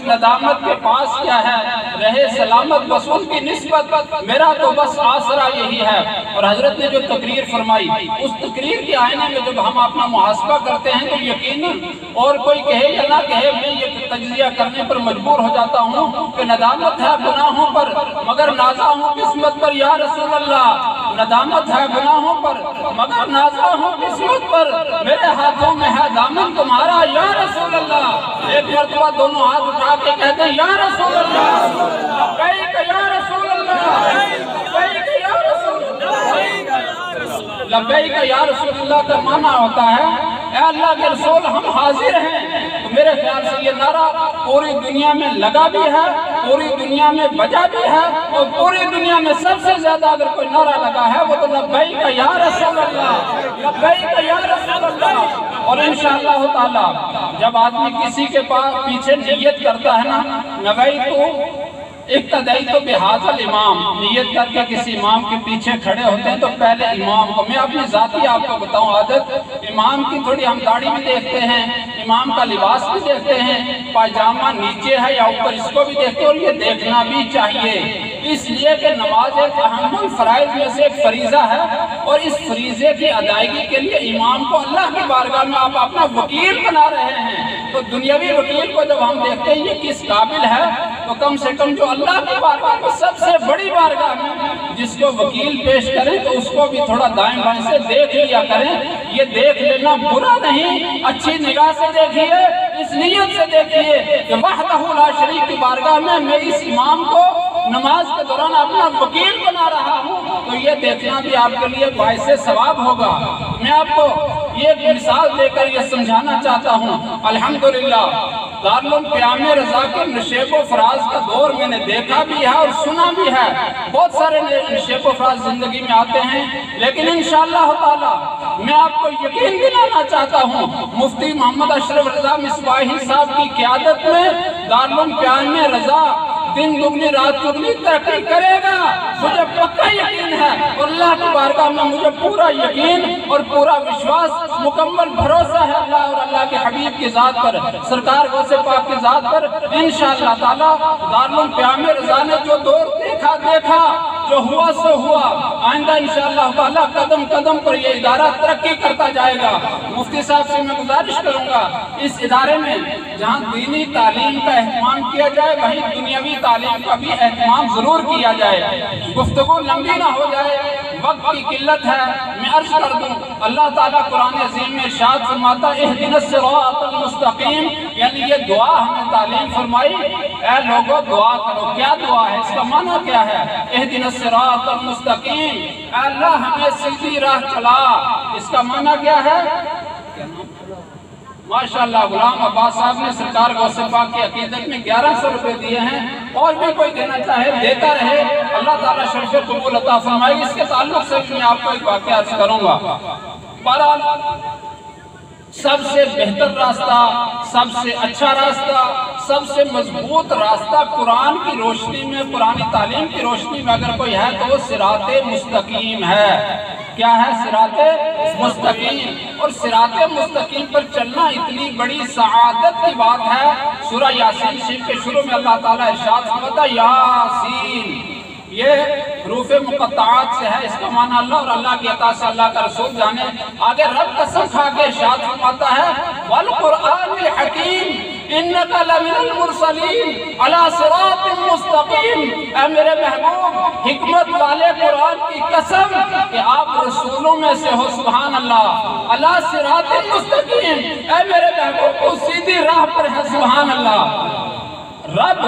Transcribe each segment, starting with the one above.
ندامت کے پاس کیا ہے، رہے سلامت بس ان کی نسبت، میرا تو بس آسرا یہی ہے۔ اور حضرت نے جو تقریر فرمائی، اس تقریر کے آئینے میں جب ہم اپنا محاسبہ کرتے ہیں تو یقیناً اور کوئی کہے یا نہ کہے، میں یہ تجزیہ کرنے پر مجبور ہو جاتا ہوں کہ ندامت ہے گناہوں پر مگر نازا ہوں قسمت پر یا رسول اللہ، ندامت ہے گناہوں پر مگر نازا ہوں قسمت پر، میرے ہاتھوں میں ہے دامن تمہارا یا رسول اللہ۔ ایک مرتبہ دونوں ہاتھ اٹھا کے کہتے ہیں یا رسول اللہ، لبیک یا رسول اللہ، لبیک یا رسول اللہ۔ لبیک یا رسول اللہ کا معنی ہوتا ہے اے اللہ کے رسول ہم حاضر ہیں۔ تو میرے خیال سے یہ نعرہ پوری دنیا میں لگا بھی ہے، پوری دنیا میں بجا بھی ہے، اور پوری دنیا میں سب سے زیادہ اگر کوئی نعرہ لگا ہے وہ تو لبیک یا رسول اللہ، لبیک یا رسول اللہ۔ اور انشاءاللہ تعالی جب آدمی کسی کے پاس پیچھے نیت کرتا ہے نا، نویتو اقتدیتو بہذا الامام، نیت کر کے کسی امام کے پیچھے کھڑے ہوتے ہیں تو پہلے امام کو، میں اپنی ذاتی آپ کو بتاؤں عادت، امام کی تھوڑی ہم داڑھی بھی دیکھتے ہیں، امام کا لباس بھی دیکھتے ہیں، پاجامہ نیچے ہے یا اوپر، اس کو بھی دیکھتے ہیں، اور یہ دیکھنا بھی چاہیے، اس لیے کہ نماز ایک اہم الفرائض میں سے ایک فریضہ ہے، اور اس فریضے کی ادائیگی کے لیے امام کو اللہ کی بارگاہ میں آپ اپنا وکیل بنا رہے ہیں، تو دنیاوی وکیل کو جب ہم دیکھتے ہیں یہ کس قابل ہے، تو کم سے کم جو اللہ کی بارگاہ میں سب سے بڑی بارگاہ میں جس کو وکیل پیش کریں تو اس کو بھی تھوڑا دائیں بائیں سے دیکھ لیا کریں۔ یہ دیکھ لینا برا نہیں، اچھی نگاہ سے دیکھیے، اس نیت سے دیکھیے کہ وحدہ لا شریک کی بارگاہ میں اس امام کو نماز کے دوران اپنا وکیل بنا رہا ہوں، تو یہ دیکھنا بھی آپ کے لیے باعث ثواب ہوگا۔ میں آپ کو یہ مثال دے کر یہ سمجھانا چاہتا ہوں، الحمدللہ دارالقیام رضا کے نشیب و فراز کا دور میں نے دیکھا بھی ہے اور سنا بھی ہے، بہت سارے نشیب و فراز زندگی میں آتے ہیں، لیکن انشاءاللہ تعالی میں آپ کو یقین دلانا چاہتا ہوں مفتی محمد اشرف رضا مصباحی صاحب کی قیادت میں دارالقیام رضا دن دگنی رات چگنی ترقی کرے گا، مجھے پکا یقین ہے، اور اللہ کی بارگاہ میں مجھے پورا یقین اور پورا وشواس، مکمل بھروسہ ہے اللہ اور اللہ کے حبیب کی ذات پر، سرکار غوث پاک کی ذات پر۔ انشاءاللہ تعالی دارالقیام رضا نے جو دور دیکھا جو ہوا سو ہوا، آئندہ انشاءاللہ تعالی قدم قدم پر یہ ادارہ ترقی کرتا جائے گا۔ مفتی صاحب سے میں گزارش کروں گا اس ادارے میں جہاں دینی تعلیم کا اہتمام کیا جائے وہیں دنیاوی تعلیم کا بھی اہتمام ضرور کیا جائے۔ گفتگو لمبی نہ ہو جائے، وقت کی قلت ہے، میں عرض کر دوں اللہ تعالیٰ قرآن عظیم میں ارشاد فرماتا اہدنا الصراط المستقیم، یعنی یہ دعا ہمیں تعلیم فرمائی، اے لوگوں دعا کرو۔ کیا دعا ہے؟ اس کا معنی کیا ہے؟ اہدنا الصراط المستقیم، اے اللہ ہمیں سیدھی راہ چلا۔ اس کا معنی کیا ہے؟ ماشاءاللہ غلام عباس صاحب نے سرکار غوث پاک کی عقیدت میں 1100 روپے دیے ہیں، اور بھی کوئی دینا چاہے دیتا رہے، اللہ تعالیٰ شرف قبول عطا فرمائے۔ اس کے تعلق سے میں آپ کو ایک واقعہ عرض کروں گا۔ بہرحال سب سے بہتر راستہ، سب سے اچھا راستہ، سب سے مضبوط راستہ قرآن کی روشنی میں، قرآن تعلیم کی روشنی میں اگر کوئی ہے تو وہ صراط مستقیم ہے۔ کیا ہے؟ صراط مستقیم۔ اور صراط مستقیم پر چلنا اتنی بڑی سعادت کی بات ہے، سورہ یاسین شریف کے شروع میں اللہ تعالیٰ ارشاد فرماتا یاسین، یہ حروف مقطعات سے ہے، اس کا معنی اللہ اور اللہ کی عطا سے اللہ کا رسول جانے۔ آگے رب قسم کھا کے ارشاد فرماتا ہے والقرآن الحکیم انک لمن المرسلین علی صراط مستقیم، اے میرے محبوب حکمت والے قرآن کی قسم کہ آپ رسولوں میں سے ہو، سبحان اللہ، علی صراط مستقیم، اے میرے محبوب تو سیدھی راہ پر ہے، سبحان اللہ۔ رب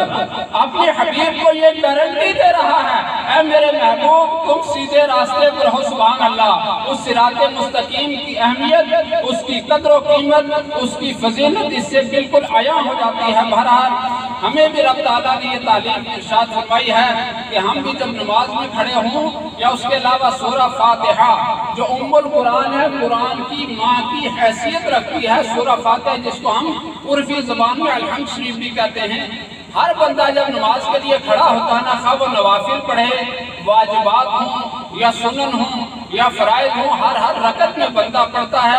اپنے حبیب کو یہ گارنٹی دے رہا ہے اے میرے محبوب تم سیدھے راستے پر ہو، سبحان اللہ۔ اس صراط مستقیم کی اہمیت، اس کی قدر و قیمت، اس کی فضیلت اس سے بالکل عیاں ہو جاتی ہے۔ بہرحال ہمیں بھی رب تعالیٰ نے یہ تعلیم ارشاد فرمائی ہے کہ ہم بھی جب نماز میں کھڑے ہوں یا اس کے علاوہ سورہ فاتحہ جو ام القرآن ہے، قرآن کی ماں کی حیثیت رکھتی ہے، سورہ فاتحہ جس کو ہم عرفی زبان میں الحمد شریف بھی کہتے ہیں، ہر بندہ جب نماز کے لیے کھڑا ہوتا ہے نا، خواہ وہ نوافل پڑھے، واجبات ہوں یا سنن ہوں یا فرائض ہوں، ہر رکعت میں بندہ پڑھتا ہے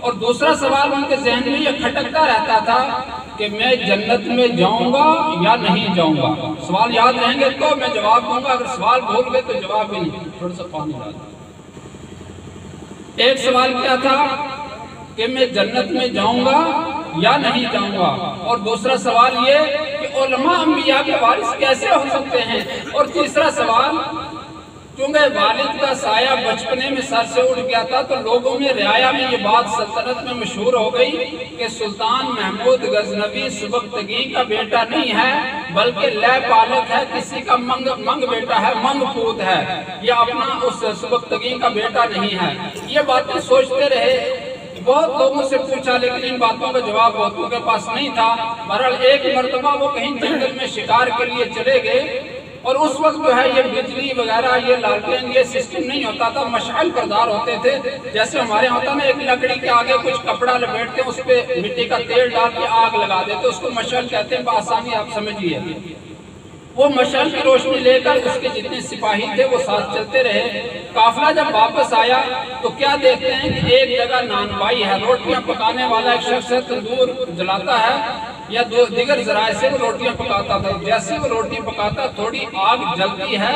اور دوسرا سوال ان کے ذہن میں یہ کھٹکتا رہتا تھا کہ میں جنت میں جاؤں گا یا نہیں جاؤں گا. سوال یاد رہیں گے تو میں جواب دوں گا، اگر سوال بھول گئے تو جواب بھی نہیں. تھوڑا سا پانی ڈال. ایک سوال کیا تھا کہ میں جنت میں جاؤں گا یا نہیں جاؤں گا، اور دوسرا سوال یہ کہ علماء انبیاء کے وارث کیسے ہو سکتے ہیں، اور تیسرا سوال کیونکہ والد کا سایہ بچپنے میں سر سے اٹھ گیا تھا تو لوگوں میں رعایا میں یہ بات سلطنت میں مشہور ہو گئی کہ سلطان محمود غزنوی سبکتگی کا بیٹا نہیں ہے بلکہ لے پالک ہے، کسی کا منگ بیٹا ہے، منگ پوت ہے، یہ اپنا اس سبکتگی کا بیٹا نہیں ہے. یہ باتیں سوچتے رہے، بہت لوگوں سے پوچھا لیکن ان باتوں کا جواب بہتوں کے پاس نہیں تھا. بہرحال ایک مرتبہ وہ کہیں جنگل میں شکار کے لیے چلے گئے، اور اس وقت جو ہے یہ بجلی وغیرہ یہ لالٹین یہ سسٹم نہیں ہوتا تھا، مشعل کردار ہوتے تھے. جیسے ہمارے ہوتا نا ایک لکڑی کے آگے کچھ کپڑا لپیٹتے اس پہ مٹی کا تیل ڈال کے آگ لگا دیتے، اس کو مشعل کہتے ہیں، بآسانی آپ سمجھیے. وہ مشعل کی روشنی لے کر اس کے جتنے سپاہی تھے وہ ساتھ چلتے رہے. قافلہ جب واپس آیا تو کیا دیکھتے ہیں کہ ایک جگہ نانوائی ہے، روٹیاں پکانے والا ایک شخص ہے، تندور جلاتا ہے یا دیگر ذرائع سے وہ روٹیاں پکاتا تھا. جیسے وہ روٹی پکاتا تھوڑی آگ جلتی ہے،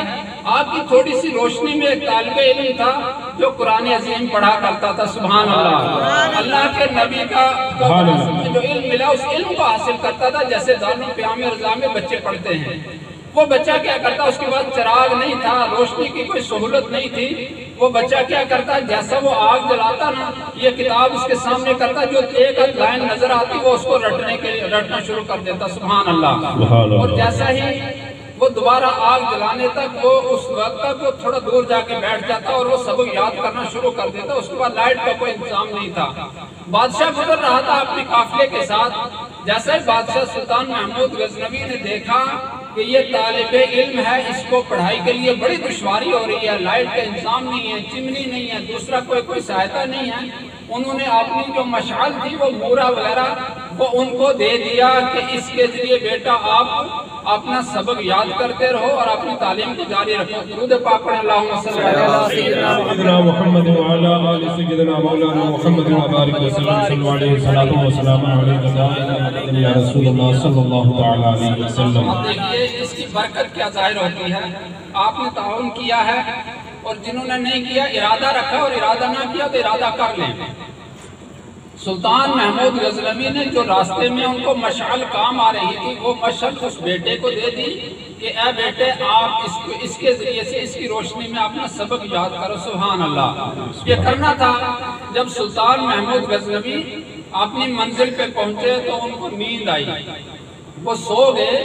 آگ کی تھوڑی سی روشنی میں ایک طالب علم تھا جو قرآن عظیم پڑھا کرتا تھا. سبحان اللہ. اللہ کے نبی کا جو علم ملا اس علم کو حاصل کرتا تھا، جیسے دارالقیام رضا میں بچے پڑھتے ہیں. وہ بچہ کیا کرتا، اس کے بعد چراغ نہیں تھا، روشنی کی کوئی سہولت نہیں تھی. وہ بچہ کیا کرتا، جیسا وہ آگ جلاتا نا یہ کتاب اس کے سامنے کرتا، جو ایک لائن نظر آتی وہ اس کو رٹنا شروع کر دیتا. سبحان اللہ. اور جیسا ہی وہ دوبارہ آگ جلانے تک وہ اس وقت تک وہ تھوڑا دور جا کے بیٹھ جاتا اور وہ سبق یاد کرنا شروع کر دیتا. اس کے بعد لائٹ کا کوئی انتظام نہیں تھا. بادشاہ گزر رہا تھا اپنے قافلے کے ساتھ. جیسے بادشاہ سلطان محمود غزنوی نے دیکھا کہ یہ طالب علم ہے، اس کو پڑھائی کے لیے بڑی دشواری ہو رہی ہے، لائٹ کا انتظام نہیں ہے، چمنی نہیں ہے، دوسرا کوئی سہایتا نہیں ہے. انہوں نے اپنی جو مشعل تھی وہ مورا وغیرہ وہ ان کو دے دیا کہ اس کے ذریعے بیٹا آپ اپنا سبق یاد کرتے رہو اور اپنی تعلیم کو جاری رکھو. درود پاک پڑھیں. اللہم صلی سیدنا محمد وعلی آل سیدنا مولانا محمد وبارک وسلم. صلی اللہ علیہ وسلم وسلام علیہ یا رسول اللہ صلی اللہ تعالی علیہ وسلم. اب دیکھیے اس کی برکت کیا ظاہر ہوتی ہے. آپ نے تعاون کیا ہے اور جنہوں نے نہیں کیا ارادہ رکھا اور ارادہ نہ کیا تو ارادہ کر لیں. سلطان محمود غزنوی نے جو راستے میں ان کو مشعل کام آ رہی تھی وہ مشعل اس بیٹے کو دے دی کہ اے بیٹے آپ اس کے ذریعے سے اس کی روشنی میں اپنا سبق یاد کرو. سبحان اللہ. یہ کرنا تھا. جب سلطان محمود غزنوی اپنی منزل پہ پہنچے تو ان کو نیند آئی. وہ سو گئے،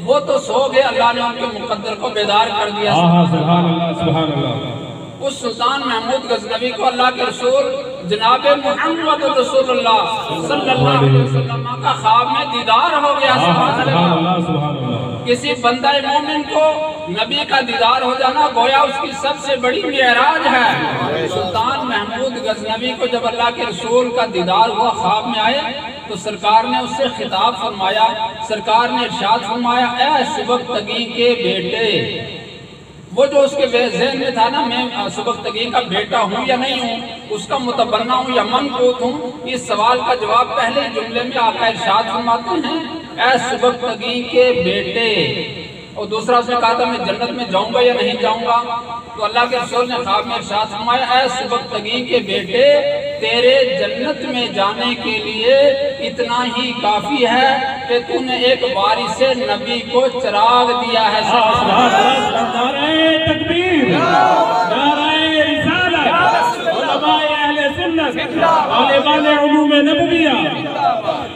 وہ تو سو گئے، اللہ نے ان کے مقدر کو بیدار کر دیا. سبحان اللہ سبحان اللہ. اس سلطان محمود غزنوی کو اللہ کے رسول جناب محمد رسول اللہ صلی اللہ علیہ وسلم کا خواب میں دیدار ہو گیا. سبحان اللہ سبحان اللہ. کسی بندہ مومن کو نبی کا دیدار ہو جانا گویا اس کی سب سے بڑی معراج ہے. سلطان محمود غزنوی کو جب اللہ کے رسول کا دیدار ہوا خواب میں آئے تو سرکار نے اس سے خطاب فرمایا. سرکار نے ارشاد فرمایا اے سبکتگی کے بیٹے. وہ جو اس کے ذہن میں تھا نا میں سبکتگی کا بیٹا ہوں یا نہیں ہوں، اس کا متبنہ ہوں یا منقوط ہوں، اس سوال کا جواب پہلے جملے میں آقا ارشاد فرماتے ہیں اے سبکتگی کے بیٹے. اور دوسرا اس نے کہا تھا میں جنت میں جاؤں گا یا نہیں جاؤں گا، تو اللہ کے رسول نے خواب میں ارشاد فرمایا اے سبکتگی کے بیٹے تیرے جنت میں جانے کے لیے اتنا ہی کافی ہے کہ تو نے ایک وارث نبی کو چراغ دیا ہے. نعرہ تکبیر، نعرہ رسالت، علماء اہل سنت، عالمان علوم نبویہ.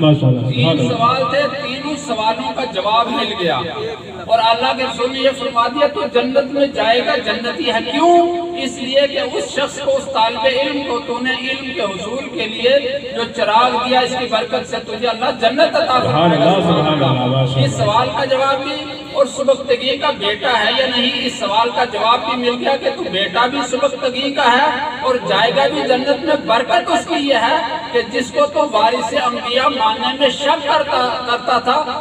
ماشاءاللہ. 3 سوال تھے، تینوں سوالوں کا جواب مل گیا اور اللہ کے رسول نے یہ فرما دیا تو جنت میں جائے گا، جنتی ہے. کیوں؟ اس لیے کہ اس شخص کو، اس طالب علم کو تو نے علم کے حصول کے لیے جو چراغ دیا اس کی برکت سے تجھے اللہ جنت عطا فرمائے گا. اس سوال کا جواب بھی اور سبکتگی کا بیٹا ہے یا نہیں اس سوال کا جواب بھی مل گیا کہ تو بیٹا بھی سبکتگی کا ہے اور جائے گا بھی جنت میں. برکت اس کی یہ ہے کہ جس کو تو وارث انبیاء ماننے میں شک کرتا تھا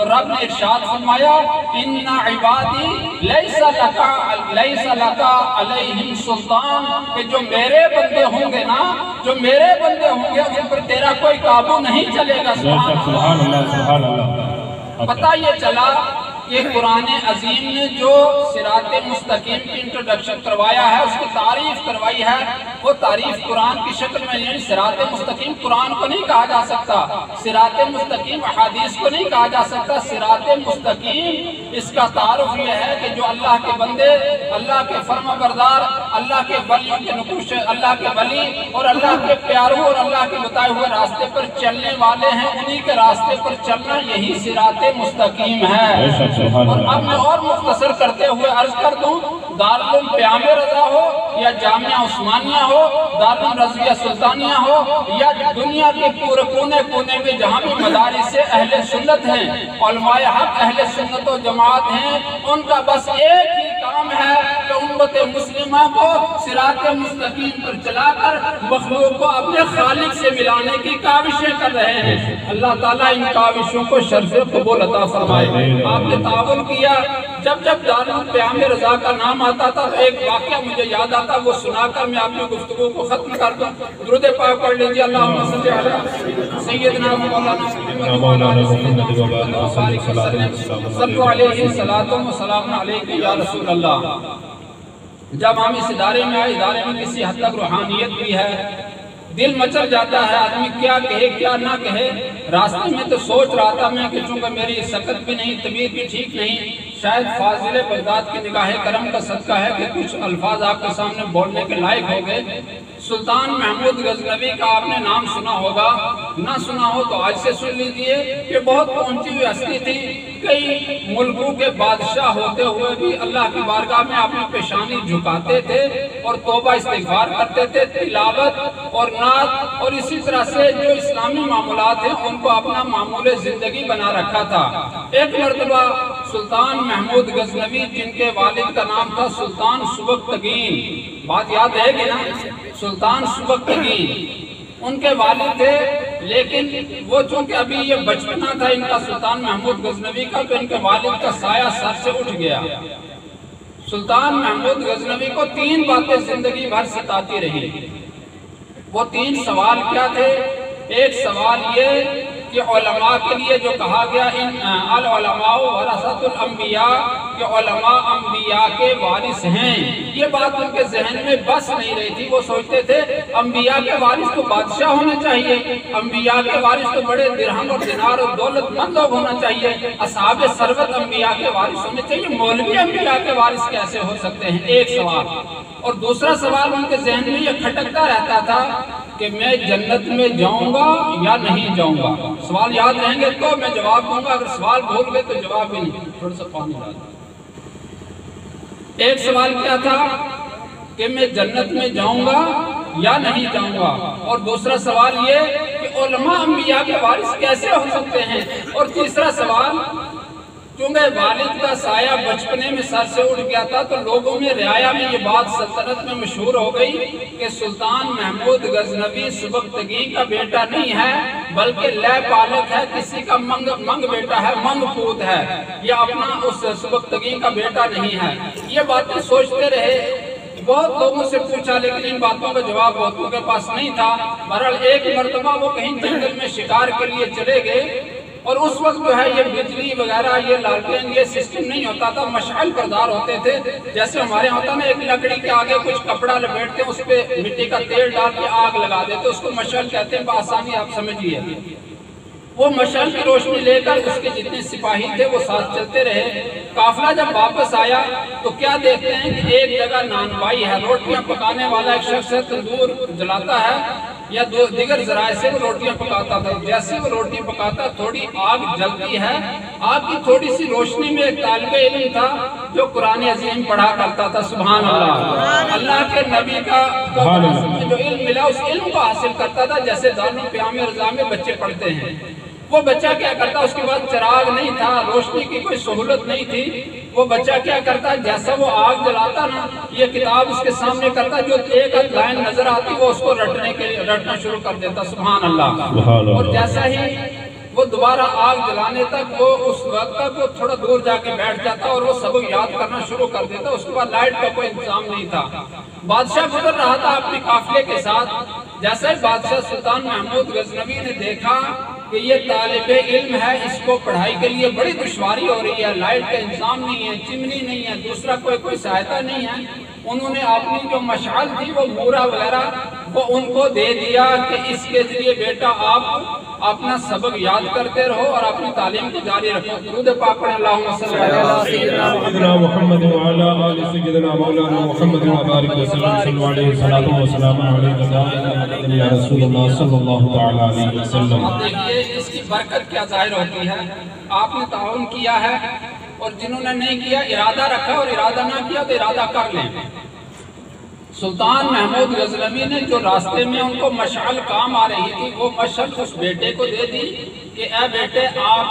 تو رب نے ارشاد فرمایا اِنَّ عِبَادِي لَيْسَ لَكَ عَلَيْهِمْ سُلْطَان، کہ جو میرے بندے ہوں گے نا، جو میرے بندے ہوں گے ان پر تیرا کوئی قابو نہیں چلے گا۔ سبحان اللہ، سبحان اللہ۔ پتہ یہ چلا کہ قرآن عظیم نے جو صراط مستقیم کی انٹروڈکشن کروایا ہے، اس کی تعریف کروائی ہے، وہ تعریف قرآن کی شکل میں نہیں۔ صراط مستقیم قرآن کو نہیں کہا جا سکتا، صراط مستقیم احادیث کو نہیں کہا جا سکتا۔ صراط مستقیم اس کا تعارف یہ ہے کہ جو اللہ کے بندے، اللہ کے فرما بردار، اللہ کے ولیوں کے نقوش، اللہ کے ولی اور اللہ کے پیاروں اور اللہ کے بتائے ہوئے راستے پر چلنے والے ہیں، انہی کے راستے پر چلنا یہی صراط مستقیم ہے۔ اور اب میں اور مختصر کرتے ہوئے عرض کر دوں، دارالعلوم پیام رضا ہو یا جامعہ عثمانیہ ہو، دارالعلوم رضویہ سلطانیہ ہو یا دنیا کے پورے کونے کونے میں جہاں بھی مدارس اہل سنت ہیں، علماء حق اہل سنت و جماعت ہیں، ان کا بس ایک ہی کام ہے کہ امت مسلمہ کو صراط مستقیم پر چلا کر مخلوق کو اپنے خالق سے ملانے کی کاوشیں کر رہے ہیں۔ اللہ تعالیٰ ان کاوشوں کو شرف قبول عطا فرمائے۔ آپ نے تعاون کیا، جب دارالعلوم پیام رضا کا نام آتا تھا تو ایک واقعہ مجھے یاد آتا، وہ سنا کر میں اپنی گفتگو کو ختم کر دوں۔ درود پاک پڑھ لیجیے، اللہم صلی علی سیدنا مولانا محمد صلی علیہ السلام علیکم یا رسول اللہ۔ جب ہم اس ادارے میں آئے، ادارے میں کسی حد تک روحانیت بھی ہے، دل مچل جاتا ہے آدمی کیا کہے کیا نہ کہے۔ راستے میں تو سوچ رہا تھا میں کہ چونکہ میری سکت بھی نہیں، طبیعت بھی ٹھیک نہیں، شاید فاضل بغداد کی نگاہ کرم کا صدقہ ہے کہ کچھ الفاظ آپ کے سامنے بولنے کے لائق ہو گئے۔ سلطان محمود غزنوی کا آپ نے نام سنا ہوگا، نہ سنا ہو تو آج سے سن لیجئے کہ بہت پہنچی ہوئی ہستی تھی، کئی ملکوں کے بادشاہ ہوتے ہوئے بھی اللہ کی بارگاہ میں اپنی پیشانی جھکاتے تھے اور توبہ استغفار کرتے تھے، تلاوت اور نعت اور اسی طرح سے جو اسلامی معمولات ہیں ان کو اپنا معمول زندگی بنا رکھا تھا۔ ایک مرتبہ سلطان محمود غزنوی، جن کے والد کا نام تھا سلطان سبکتگین، بات یاد ہے کہ نا، سلطان سبکتگین ان کے والد تھے، لیکن وہ چونکہ ابھی یہ بچپنا تھا ان کا سلطان محمود غزنوی کا، تو ان کے والد کا سایہ سر سے اٹھ گیا۔ سلطان محمود غزنوی کو 3 باتیں زندگی بھر ستاتی رہی۔ وہ 3 سوال کیا تھے؟ ایک سوال یہ کہ علماء کے لیے جو کہا گیا العلماء ورثۃ الانبیاء، کہ علماء انبیاء کے وارث ہیں، یہ بات ان کے ذہن میں بس نہیں رہی تھی۔ وہ سوچتے تھے انبیاء کے وارث تو بادشاہ ہونا چاہیے، انبیاء کے وارث تو بڑے درہم اور دینار اور دولت مند لوگ ہونا چاہیے، اصحاب ثروت انبیاء کے وارث ہونے چاہیے، مولوی انبیاء کے وارث کیسے ہو سکتے ہیں؟ ایک سوال۔ اور دوسرا سوال ان کے ذہن میں یہ کھٹکتا رہتا تھا کہ میں جنت میں جاؤں گا یا نہیں جاؤں گا۔ سوال یاد رہیں گے تو میں جواب دوں گا، اگر سوال بھول گئے تو جواب بھی نہیں۔ تھوڑا سا پانی ڈال دیں۔ ایک سوال کیا تھا کہ میں جنت میں جاؤں گا یا نہیں جاؤں گا، اور دوسرا سوال یہ کہ علماء انبیاء کے وارث کیسے ہو سکتے ہیں، اور تیسرا سوال چونکہ والد کا سایہ بچپنے میں سر سے اٹھ گیا تھا تو لوگوں میں رعایا میں یہ بات سلطنت میں مشہور ہو گئی کہ سلطان محمود غزنوی سبکتگی کا بیٹا نہیں ہے بلکہ لے پالک ہے، کسی کا منگ بیٹا ہے، منگ پوت ہے، یہ اپنا اس سبکتگی کا بیٹا نہیں ہے۔ یہ باتیں سوچتے رہے، بہت لوگوں سے پوچھا لیکن ان باتوں کا جواب بہتوں کے پاس نہیں تھا۔ بہرحال ایک مرتبہ وہ کہیں جنگل میں شکار کے لیے چلے گئے، اور اس وقت جو ہے یہ بجلی وغیرہ یہ لالٹین یہ سسٹم نہیں ہوتا تھا، مشعل کردار ہوتے تھے، جیسے ہمارے ہوتا نا ایک لکڑی کے آگے کچھ کپڑا لپیٹتے اس پہ مٹی کا تیل ڈال کے آگ لگا دیتے، اس کو مشعل کہتے ہیں، بآسانی آپ سمجھیے۔ وہ مشعل کی روشنی لے کر اس کے جتنے سپاہی تھے وہ ساتھ چلتے رہے۔ قافلہ جب واپس آیا تو کیا دیکھتے ہیں کہ ایک جگہ نانوائی ہے، روٹیاں پکانے والا ایک شخص ہے، تندور جلاتا ہے یا دیگر ذرائع سے وہ روٹیاں پکاتا تھا۔ جیسے وہ روٹی پکاتا تھوڑی آگ جلتی ہے، آگ کی تھوڑی سی روشنی میں ایک طالب علم تھا جو قرآن عظیم پڑھا کرتا تھا، سبحان اللہ، اللہ کے نبی کا جو علم ملا اس علم کو حاصل کرتا تھا، جیسے دارالعلوم پیام رضا میں بچے پڑھتے ہیں۔ وہ بچہ کیا کرتا، اس کے بعد چراغ نہیں تھا، روشنی کی کوئی سہولت نہیں تھی، وہ بچہ کیا کرتا، جیسا وہ آگ جلاتا نا یہ کتاب اس کے سامنے کرتا، جو ایک لائن نظر آتی وہ اس کو رٹنا شروع کر دیتا، سبحان اللہ۔ اور جیسا ہی وہ دوبارہ آگ جلانے تک وہ اس وقت تک وہ تھوڑا دور جا کے بیٹھ جاتا اور وہ سبق یاد کرنا شروع کر دیتا. اس کے بعد لائٹ کا کوئی انتظام نہیں تھا. بادشاہ گزر رہا تھا اپنے قافلے کے ساتھ. جیسے بادشاہ سلطان محمود غزنوی نے دیکھا کہ یہ طالب علم ہے, اس کو پڑھائی کے لیے بڑی دشواری ہو رہی ہے, لائٹ کا انتظام نہیں ہے, چمنی نہیں ہے, دوسرا کوئی سہایتا نہیں ہے, انہوں نے اپنی جو مشعل تھی وہ مورا وغیرہ وہ ان کو دے دیا کہ اس کے ذریعے بیٹا آپ اپنا سبق یاد کرتے رہو اور اپنی تعلیم کو جاری رکھو. درود پاک پڑھیں اللہم صلی اللہ سیدنا محمد وعلی آل سیدنا مولانا محمد وبارک وسلم صلی اللہ علیہ وسلم علیہ یا رسول اللہ صلی اللہ تعالی علیہ وسلم. اب دیکھیے اس کی برکت کیا ظاہر ہوتی ہے. آپ نے تعاون کیا ہے اور جنہوں نے نہیں کیا ارادہ رکھا اور ارادہ نہ کیا تو ارادہ کر لیں. سلطان محمود غزنوی نے جو راستے میں ان کو مشعل کام آ رہی تھی وہ مشعل اس بیٹے کو دے دی کہ اے بیٹے آپ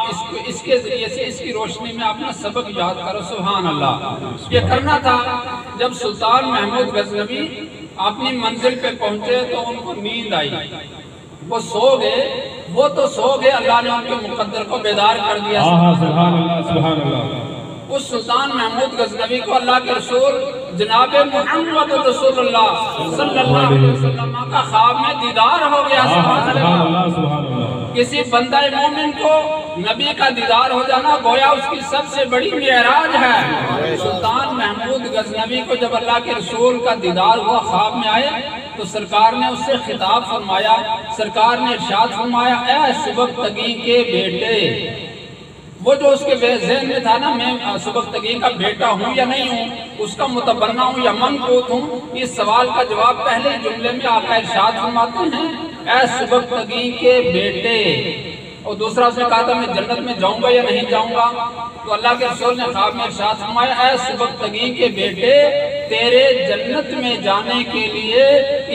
اس کے ذریعے سے اس کی روشنی میں اپنا سبق یاد کرو. سبحان اللہ. یہ کرنا تھا. جب سلطان محمود غزنوی اپنی منزل پہ پہنچے تو ان کو نیند آئی. وہ سو گئے. وہ تو سو گئے, اللہ نے ان کے مقدر کو بیدار کر دیا. سبحان اللہ سبحان اللہ. اس سلطان محمود غزنوی کو اللہ کے رسول جناب محمد رسول اللہ صلی اللہ علیہ وسلم کا خواب میں دیدار ہو گیا. سبحان اللہ سبحان اللہ. کسی بندہ مومن کو نبی کا دیدار ہو جانا گویا اس کی سب سے بڑی معراج ہے. سلطان محمود غزنوی کو جب اللہ کے رسول کا دیدار ہوا, خواب میں آئے تو سرکار نے اس سے خطاب فرمایا. سرکار نے ارشاد فرمایا اے سبکتگی کے بیٹے. وہ جو اس کے ذہن میں تھا نا میں سبکتگی کا بیٹا ہوں یا نہیں ہوں, اس کا متبنہ ہوں یا منقوط ہوں, اس سوال کا جواب پہلے جملے میں آقا ارشاد فرماتے ہیں اے سبکتگی کے بیٹے. اور دوسرا اس نے کہا تھا میں جنت میں جاؤں گا یا نہیں جاؤں گا, تو اللہ کے رسول نے خواب میں ارشاد فرمایا اے سبکتگی کے بیٹے تیرے جنت میں جانے کے لیے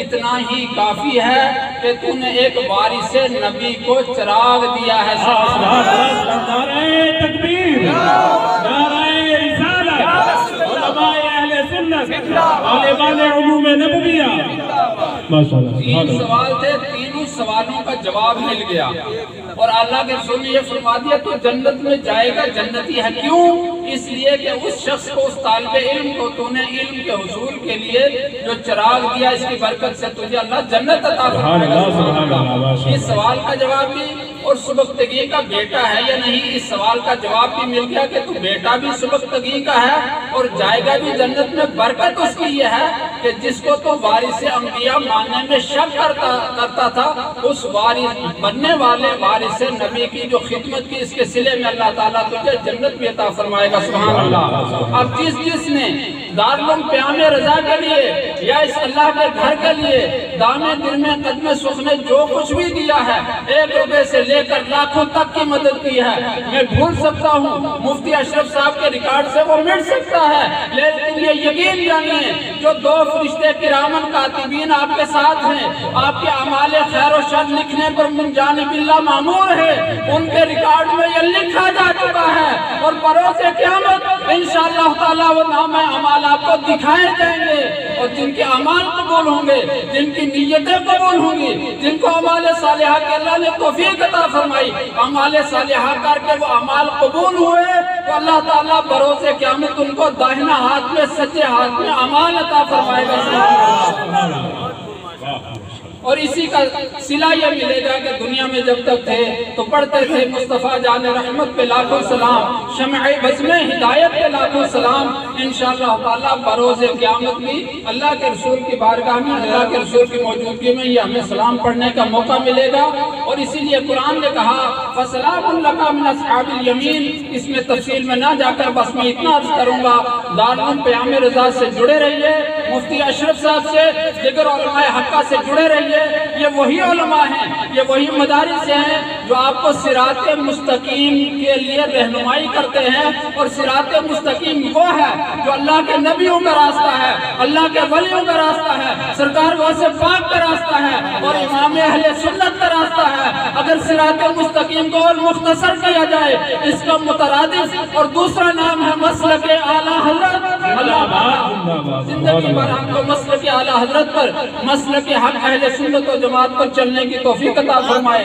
اتنا ہی کافی ہے کہ تو نے ایک وارث نبی کو چراغ دیا ہے. نعرہ تکبیر, نعرہ رسالت, علماء اہل سنت, عالمان علوم نبویہ. ماشاءاللہ. 3 سوال تھے, تینوں سوالوں کا جواب مل گیا اور اللہ کے رسول نے یہ فرما دیا تو جنت میں جائے گا, جنتی ہے. کیوں؟ اس لیے کہ اس شخص کو, اس طالب علم کو تو نے علم کے حصول کے لیے جو چراغ دیا, اس کی برکت سے تجھے اللہ جنت عطا فرمائے. اس سوال کا جواب بھی اور سبکتگی کا بیٹا ہے یا نہیں, اس سوال کا جواب بھی مل گیا کہ تو بیٹا بھی سبکتگی کا ہے اور جائے گا بھی جنت میں. برکت اس کی یہ ہے کہ جس کو تو وارث انبیاء ماننے میں شک کرتا تھا, اس وارث بننے والے وارث نبی کی جو خدمت کی, اس کے صلے میں اللہ تعالیٰ تجھے جنت بھی عطا فرمائے گا. سبحان اللہ. اب جس نے دارالعلوم قیام رضا کے لیے یا اس اللہ کے گھر کے لیے دامے دل میں قدم سخن میں جو کچھ بھی دیا ہے, 1 روپے سے لے کر لاکھوں تک کی مدد کی ہے, میں بھول سکتا ہوں, مفتی اشرف صاحب کے ریکارڈ سے وہ مل سکتا ہے, لیکن یہ یقین جانیے جو 2 فرشتے کرامن کاتبین آپ کے ساتھ ہیں, آپ کے اعمال خیر و شر لکھنے پر من جانب اللہ مامور ہے, ان کے ریکارڈ میں یہ لکھا جا چکا ہے اور بروز قیامت انشاءاللہ تعالیٰ وہ نام اعمال آپ کو دکھائے جائیں گے. اور جن کے اعمال قبول ہوں گے, جن کی نیتیں قبول ہوں گی, جن کو اعمال صالحہ کے اللہ نے توفیق عطا فرمائی, اعمال صالحہ کر کے وہ اعمال قبول ہوئے تو اللہ تعالیٰ بروز قیامت ان کو داہنا ہاتھ میں سچے ہاتھ میں اعمال عطا فرمائے گا. اور اسی کا صلہ یہ ملے گا کہ دنیا میں جب تک تھے تو پڑھتے تھے مصطفیٰ جان رحمت پہ لاکھوں سلام, شمع بزم ہدایت پہ لاکھوں سلام. انشاءاللہ تعالیٰ بروز قیامت بھی اللہ کے رسول کی بارگاہ میں, اللہ کے رسول کی موجودگی میں یہ ہمیں سلام پڑھنے کا موقع ملے گا. اور اسی لیے قرآن نے کہا فَسَلَامٌ لَكَ مِنْ أَصْحَابِ الْيَمِينَ. اس میں تفصیل میں نہ جا کر بس میں اتنا عرض کروں گا, دارالعلوم قیام رضا سے جڑے رہیے, مفتی اشرف صاحب سے, دیگر علماء حقہ سے جڑے رہیے. یہ وہی علماء ہیں, یہ وہی مدارس ہیں جو آپ کو صراط مستقیم کے لیے رہنمائی کرتے ہیں. اور صراط مستقیم وہ ہے جو اللہ کے نبیوں کا راستہ ہے, اللہ کے ولیوں کا راستہ ہے, سرکار غوث پاک کا راستہ ہے اور امام اہل سنت کا راستہ ہے. اگر صراط مستقیم کو اور مختصر کیا جائے, اس کا مترادف اور دوسرا نام ہے مسلک اعلیٰ حضرت. زندگی بھر ہم کو مسلک اعلیٰ حضرت پر, مسلک حق اہل سنت و جماعت پر چلنے کی توفیق عطا فرمائے.